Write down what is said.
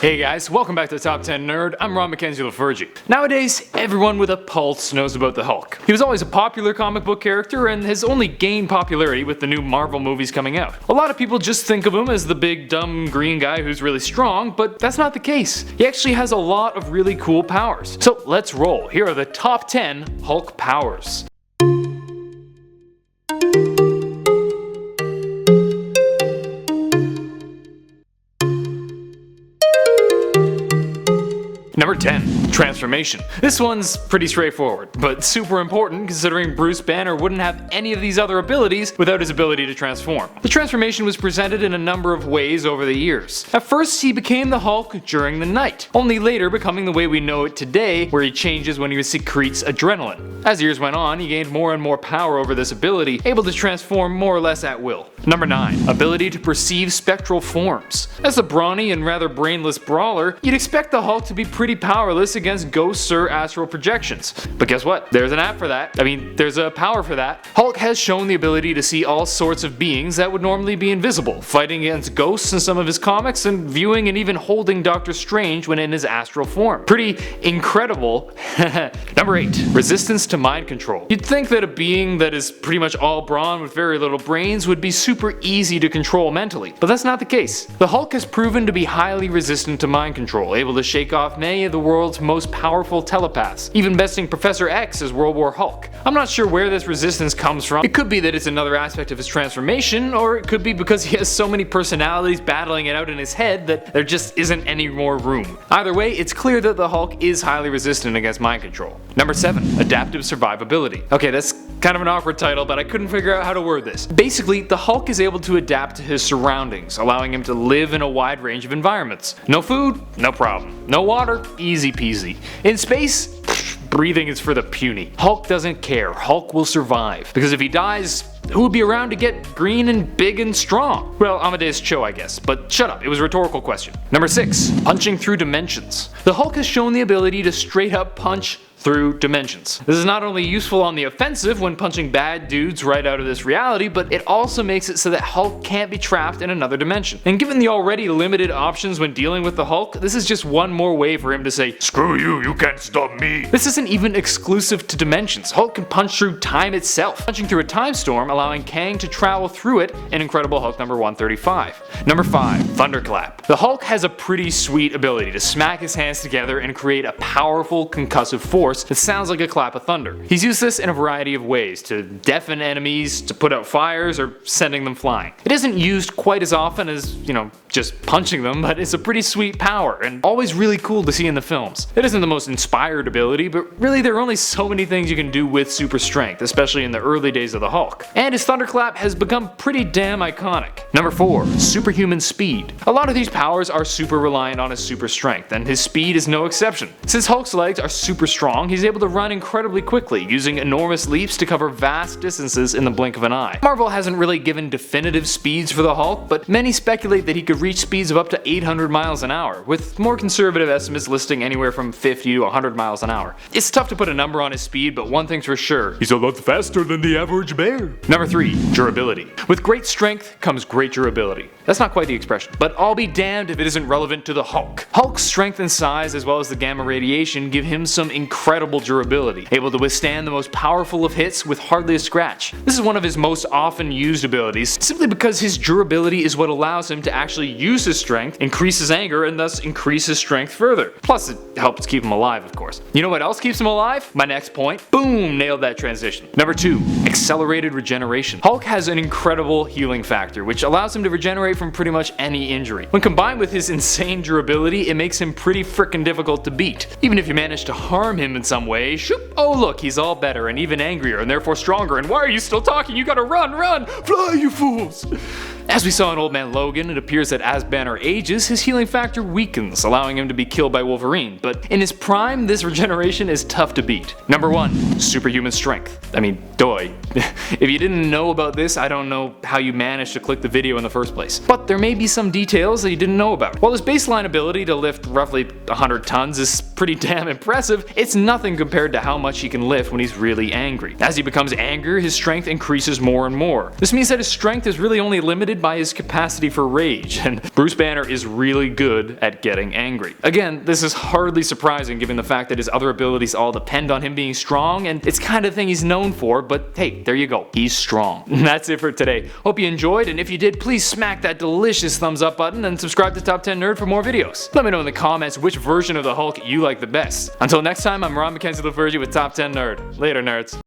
Hey guys, welcome back to the Top 10 Nerd. I'm Ron Mackenzie LaFergie. Nowadays, everyone with a pulse knows about the Hulk. He was always a popular comic book character and has only gained popularity with the new Marvel movies coming out. A lot of people just think of him as the big dumb green guy who's really strong, but that's not the case. He actually has a lot of really cool powers. So let's roll. Here are the top 10 Hulk powers. Number 10. Transformation. This one's pretty straightforward, but super important considering Bruce Banner wouldn't have any of these other abilities without his ability to transform. The transformation was presented in a number of ways over the years. At first, he became the Hulk during the night, only later becoming the way we know it today, where he changes when he secretes adrenaline. As years went on, he gained more and more power over this ability, able to transform more or less at will. Number 9. Ability to perceive spectral forms. As a brawny and rather brainless brawler, you'd expect the Hulk to be pretty powerless against ghosts or astral projections. But guess what? There's an app for that. There's a power for that. Hulk has shown the ability to see all sorts of beings that would normally be invisible, fighting against ghosts in some of his comics and viewing and even holding Doctor Strange when in his astral form. Pretty incredible. Number 8. Resistance to mind control. You'd think that a being that is pretty much all brawn with very little brains would be super easy to control mentally, but that's not the case. The Hulk has proven to be highly resistant to mind control, able to shake off many of the world's most powerful telepaths, even besting Professor X as World War Hulk. I'm not sure where this resistance comes from. It could be that it's another aspect of his transformation, or it could be because he has so many personalities battling it out in his head that there just isn't any more room. Either way, it's clear that the Hulk is highly resistant against mind control. Number 7. Adaptive survivability. Okay, that's kind of an awkward title, but I couldn't figure out how to word this. Basically, the Hulk is able to adapt to his surroundings, allowing him to live in a wide range of environments. No food? No problem. No water? Easy peasy. In space? Breathing is for the puny. Hulk doesn't care. Hulk will survive. Because if he dies, who would be around to get green and big and strong? Well, Amadeus Cho, I guess, but shut up, it was a rhetorical question. Number 6. Punching through dimensions. The Hulk has shown the ability to straight up punch through dimensions. This is not only useful on the offensive when punching bad dudes right out of this reality, but it also makes it so that Hulk can't be trapped in another dimension. And given the already limited options when dealing with the Hulk, this is just one more way for him to say, "Screw you, you can't stop me." This isn't even exclusive to dimensions. Hulk can punch through time itself, punching through a time storm, allowing Kang to travel through it in Incredible Hulk number 135. Number 5. Thunderclap. The Hulk has a pretty sweet ability to smack his hands together and create a powerful concussive force that sounds like a clap of thunder. He's used this in a variety of ways, to deafen enemies, to put out fires, or sending them flying. It isn't used quite as often as, just punching them, but it's a pretty sweet power, and always really cool to see in the films. It isn't the most inspired ability, but really there are only so many things you can do with super strength, especially in the early days of the Hulk. And his Thunderclap has become pretty damn iconic. Number 4. Superhuman speed. A lot of these powers are super reliant on his super strength, and his speed is no exception. Since Hulk's legs are super strong, he's able to run incredibly quickly, using enormous leaps to cover vast distances in the blink of an eye. Marvel hasn't really given definitive speeds for the Hulk, but many speculate that he could reach speeds of up to 800 miles an hour, with more conservative estimates listing anywhere from 50 to 100 miles an hour. It's tough to put a number on his speed, but one thing's for sure, he's a lot faster than the average bear. Number 3. Durability. With great strength comes great durability. That's not quite the expression, but I'll be damned if it isn't relevant to the Hulk. Hulk's strength and size, as well as the gamma radiation, give him some incredible durability, able to withstand the most powerful of hits with hardly a scratch. This is one of his most often used abilities, simply because his durability is what allows him to actually use his strength, increase his anger, and thus increase his strength further. Plus it helps keep him alive, of course. You know what else keeps him alive? My next point. Boom! Nailed that transition. Number 2. Accelerated regeneration. Hulk has an incredible healing factor, which allows him to regenerate from pretty much any injury. When combined with his insane durability, it makes him pretty frickin' difficult to beat. Even if you manage to harm him in some way, shoop, oh look, he's all better and even angrier and therefore stronger, and why are you still talking? You gotta run, fly you fools! As we saw in Old Man Logan, it appears that as Banner ages, his healing factor weakens, allowing him to be killed by Wolverine, but in his prime, this regeneration is tough to beat. Number 1. Superhuman strength. Doy. If you didn't know about this, I don't know how you managed to click the video in the first place. But there may be some details that you didn't know about. While his baseline ability to lift roughly 100 tons is pretty damn impressive, it's nothing compared to how much he can lift when he's really angry. As he becomes angrier, his strength increases more and more. This means that his strength is really only limited limited by his capacity for rage, and Bruce Banner is really good at getting angry. Again, this is hardly surprising given the fact that his other abilities all depend on him being strong, and it's kind of thing he's known for, but hey, there you go, he's strong. That's it for today. Hope you enjoyed, and if you did, please smack that delicious thumbs up button and subscribe to Top 10 Nerd for more videos. Let me know in the comments which version of the Hulk you like the best. Until next time, I'm Ron McKenzie LaFergie with Top 10 Nerd. Later, nerds.